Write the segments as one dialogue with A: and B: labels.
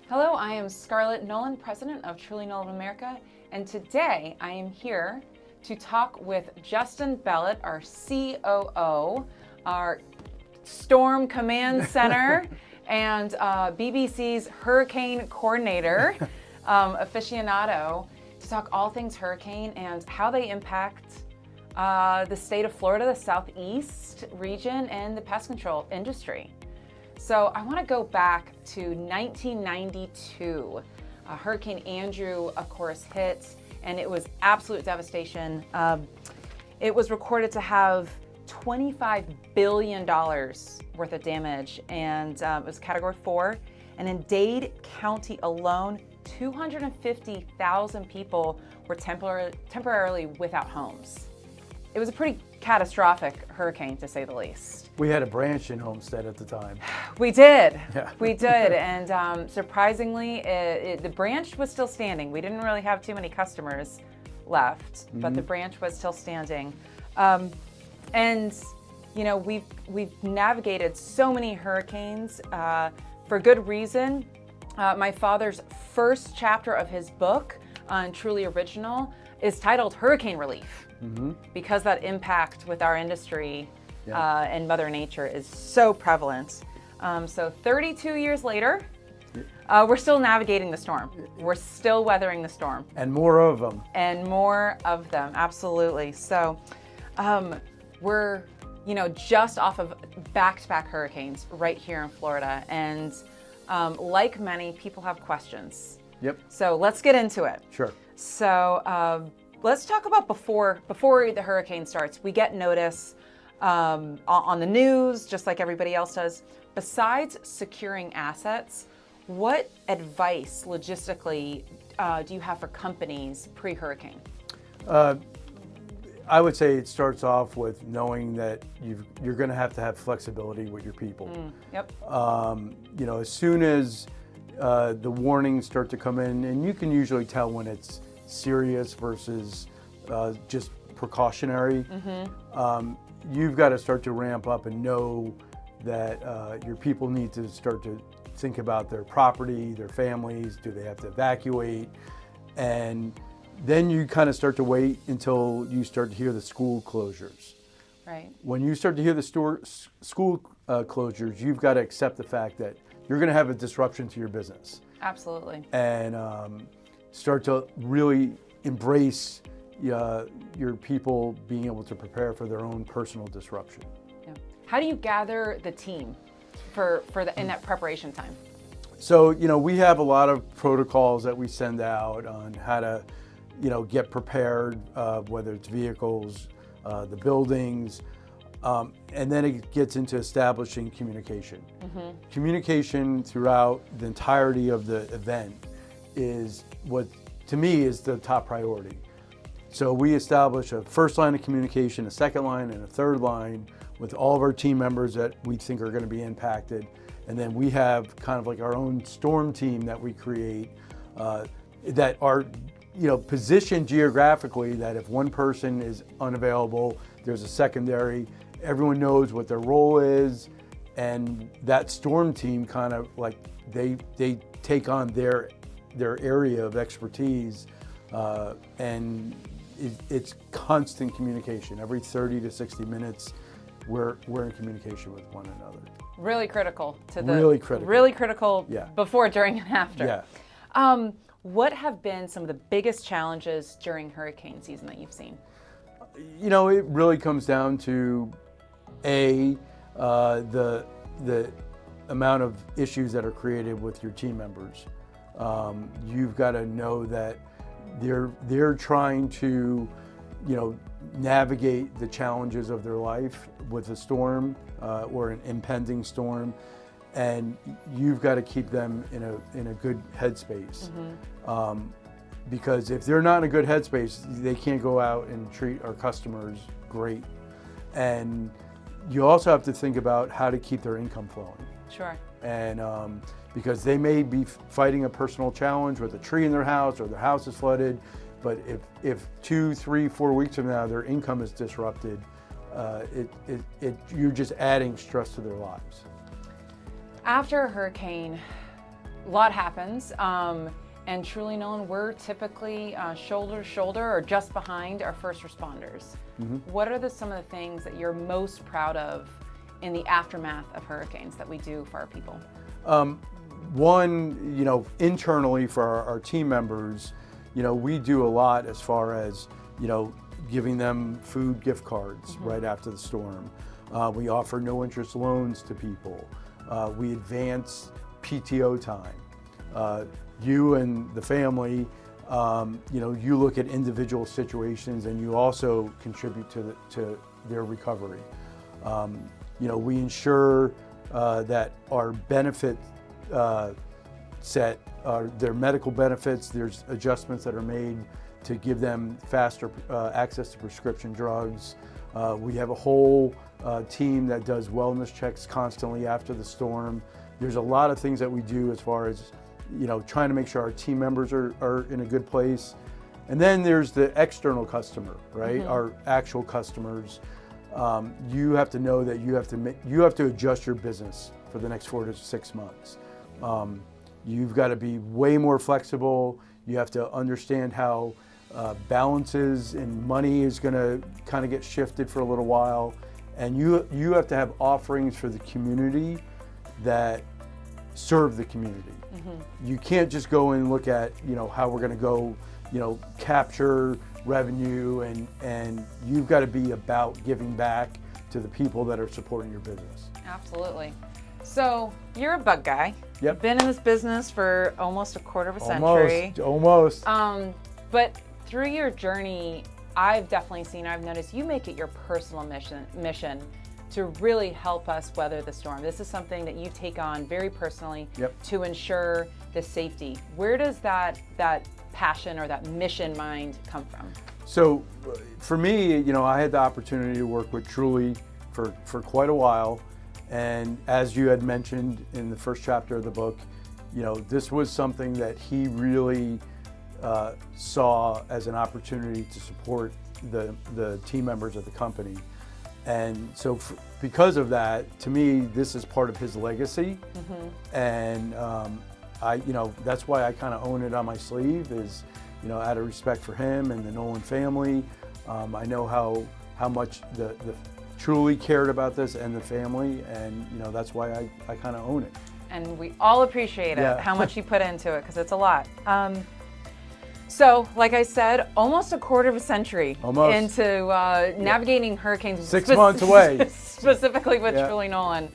A: Hello, I am Scarlett Nolen, President of Truly Nolen America, and today I am here to talk with Justin Bellet, our COO, our Storm Command Center, and BBC's Hurricane Coordinator, aficionado, to talk all things hurricane and how they impact the state of Florida, the Southeast region, and the pest control industry. So I want to go back to 1992. Hurricane Andrew, of course, hit, and it was absolute devastation. It was recorded to have $25 billion worth of damage, and it was Category 4. And in Dade County alone, 250,000 people were temporarily without homes. It was a pretty catastrophic hurricane, to say the least.
B: We had a branch in Homestead at the time.
A: We did.
B: Yeah.
A: We did. And surprisingly, the branch was still standing. We didn't really have too many customers left, but the branch was still standing. And you know, we've navigated so many hurricanes for good reason. My father's first chapter of his book on Truly Original is titled Hurricane Relief, because that impact with our industry and Mother Nature is so prevalent. So 32 years later, we're still navigating the storm. We're still weathering the storm.
B: And more of them.
A: And more of them, absolutely. So we're, you know, just off of back-to-back hurricanes right here in Florida. And like many, people have questions.
B: Yep.
A: So let's get into it.
B: Sure.
A: So let's talk about before the hurricane starts. We get notice on the news, just like everybody else does. Besides securing assets, what advice logistically do you have for companies pre-hurricane?
B: I would say it starts off with knowing that you're going to have flexibility with your people.
A: Yep.
B: You know, as soon as the warnings start to come in, and you can usually tell when it's serious versus just precautionary, you've got to start to ramp up and know that your people need to start to think about their property, their families. Do they have to evacuate? And then you kind of start to wait until you start to hear the school closures.
A: Right.
B: When you start to hear the school closures, you've got to accept the fact that you're going to have a disruption to your business.
A: Absolutely.
B: And start to really embrace your people being able to prepare for their own personal disruption.
A: Yeah. How do you gather the team in that preparation time?
B: So, you know, we have a lot of protocols that we send out on how to, you know, get prepared, whether it's vehicles, the buildings, and then it gets into establishing communication. Communication throughout the entirety of the event is what, to me, is the top priority. So we establish a first line of communication, a second line, and a third line with all of our team members that we think are going to be impacted. And then we have kind of like our own storm team that we create that are, you know, positioned geographically, that if one person is unavailable, there's a secondary. Everyone knows what their role is, and that storm team kind of like they take on their area of expertise, and it's constant communication. Every 30 to 60 minutes, we're in communication with one another.
A: Really critical to the
B: really critical.
A: Really critical.
B: Yeah.
A: Before, during, and after.
B: Yeah.
A: What have been some of the biggest challenges during hurricane season that you've seen?
B: You know, it really comes down to the amount of issues that are created with your team members. You've got to know that they're trying to, you know, navigate the challenges of their life with a storm or an impending storm, and you've got to keep them in a good headspace. Because if they're not in a good headspace, they can't go out and treat our customers great. And you also have to think about how to keep their income flowing.
A: Sure.
B: And because they may be fighting a personal challenge with a tree in their house, or their house is flooded, but if 2, 3, 4 weeks from now their income is disrupted, you're just adding stress to their lives.
A: After a hurricane, a lot happens. And truly, Nolen, we're typically shoulder to shoulder or just behind our first responders. What are some of the things that you're most proud of in the aftermath of hurricanes that we do for our people?
B: One, internally for our team members, we do a lot as far as, giving them food gift cards right after the storm. We offer no interest loans to people. We advance PTO time. You and the family, you look at individual situations and you also contribute to their recovery. We ensure that our benefit set, their medical benefits, there's adjustments that are made to give them faster access to prescription drugs. We have a whole team that does wellness checks constantly after the storm. There's a lot of things that we do as far as trying to make sure our team members are in a good place. And then there's the external customer, right? Our actual customers. You have to know that you have to adjust your business for the next 4 to 6 months. You've got to be way more flexible. You have to understand how balances and money is going to kind of get shifted for a little while. And you have to have offerings for the community that serve the community. You can't just go and look at how we're going to go capture revenue, and you've got to be about giving back to the people that are supporting your business.
A: Absolutely. So you're a bug guy.
B: Yep.
A: Been in this business for almost a quarter of a century.
B: Almost.
A: But through your journey, I've noticed you make it your personal mission to really help us weather the storm. This is something that you take on very personally to ensure the safety. Where does that passion or that mission mind come from?
B: So for me, I had the opportunity to work with Truly for quite a while. And as you had mentioned in the first chapter of the book, this was something that he really saw as an opportunity to support the team members of the company. And so because of that, to me, this is part of his legacy. And that's why I kind of own it on my sleeve, is, out of respect for him and the Nolen family. I know how much the Truly cared about this and the family, and that's why I kind of own it.
A: And we all appreciate it, how much you put into it, because it's a lot. So, like I said, almost a quarter of a century into navigating hurricanes.
B: 6 months away.
A: Specifically with Truly Nolen.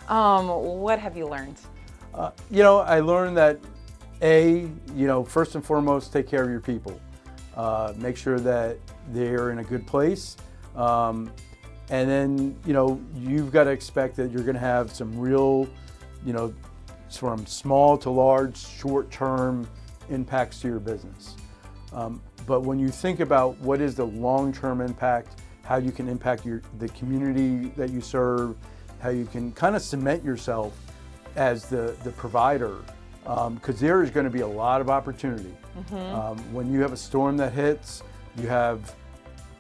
A: What have you learned?
B: I learned that first and foremost, take care of your people. Make sure that they're in a good place. And then, you've got to expect that you're going to have some real, from small to large, short-term impacts to your business. But when you think about what is the long-term impact, how you can impact the community that you serve, how you can kind of cement yourself as the provider, because there is going to be a lot of opportunity. When you have a storm that hits, you have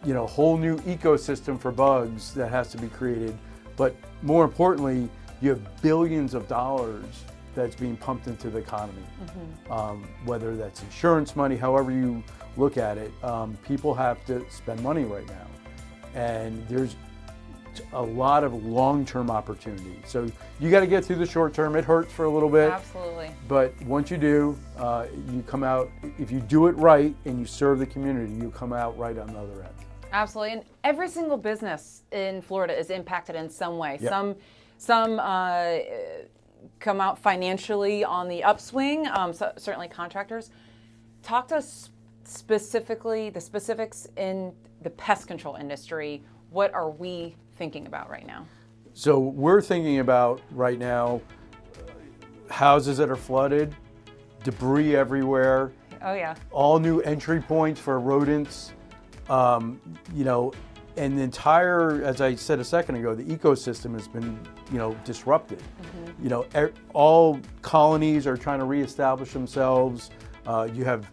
B: a whole new ecosystem for bugs that has to be created. But more importantly, you have billions of dollars that's being pumped into the economy. Whether that's insurance money, however you look at it, people have to spend money right now. And there's a lot of long-term opportunity. So you got to get through the short term. It hurts for a little bit.
A: Absolutely.
B: But once you do, you come out, if you do it right and you serve the community, you come out right on the other end.
A: Absolutely. And every single business in Florida is impacted in some way.
B: Yep.
A: Some come out financially on the upswing, certainly contractors. Talk to us specifically, the specifics in the pest control industry. What are we thinking about right now?
B: So we're thinking about right now houses that are flooded, debris everywhere.
A: Oh yeah.
B: All new entry points for rodents. And the entire, as I said a second ago, the ecosystem has been, disrupted. All colonies are trying to reestablish themselves. You have,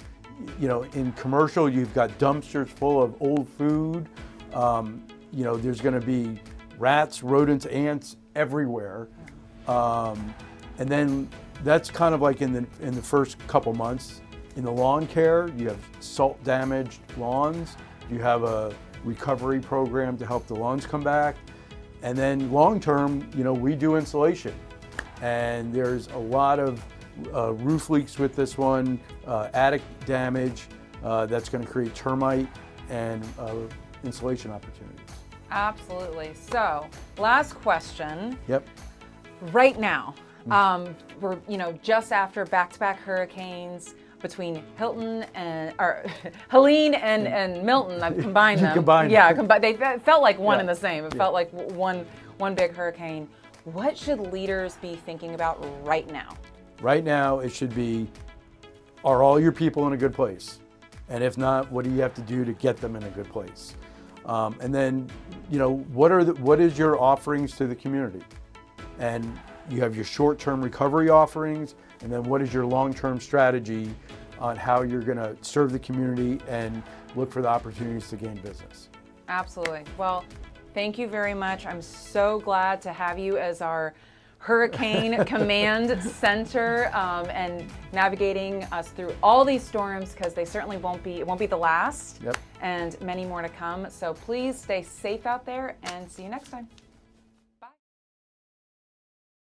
B: in commercial, you've got dumpsters full of old food. There's going to be rats, rodents, ants everywhere. And then that's kind of like in the first couple months. In the lawn care, you have salt damaged lawns. You have a recovery program to help the lawns come back. And then long term, we do insulation. And there's a lot of roof leaks with this one, attic damage that's going to create termite and insulation opportunities.
A: Absolutely. So, last question.
B: Yep.
A: Right now, we're just after back-to-back hurricanes between Helene and Milton. I've combined them.
B: Combined.
A: Yeah, they felt like one
B: Yeah.
A: and the same. It felt like one big hurricane. What should leaders be thinking about right now?
B: Right now, it should be, are all your people in a good place? And if not, what do you have to do to get them in a good place? And then, what is your offerings to the community? And you have your short-term recovery offerings, and then what is your long-term strategy on how you're going to serve the community and look for the opportunities to gain business?
A: Absolutely. Well, thank you very much. I'm so glad to have you as our Hurricane Command Center and navigating us through all these storms, because they certainly won't be the last.
B: Yep.
A: And many more to come. So please stay safe out there and see you next time.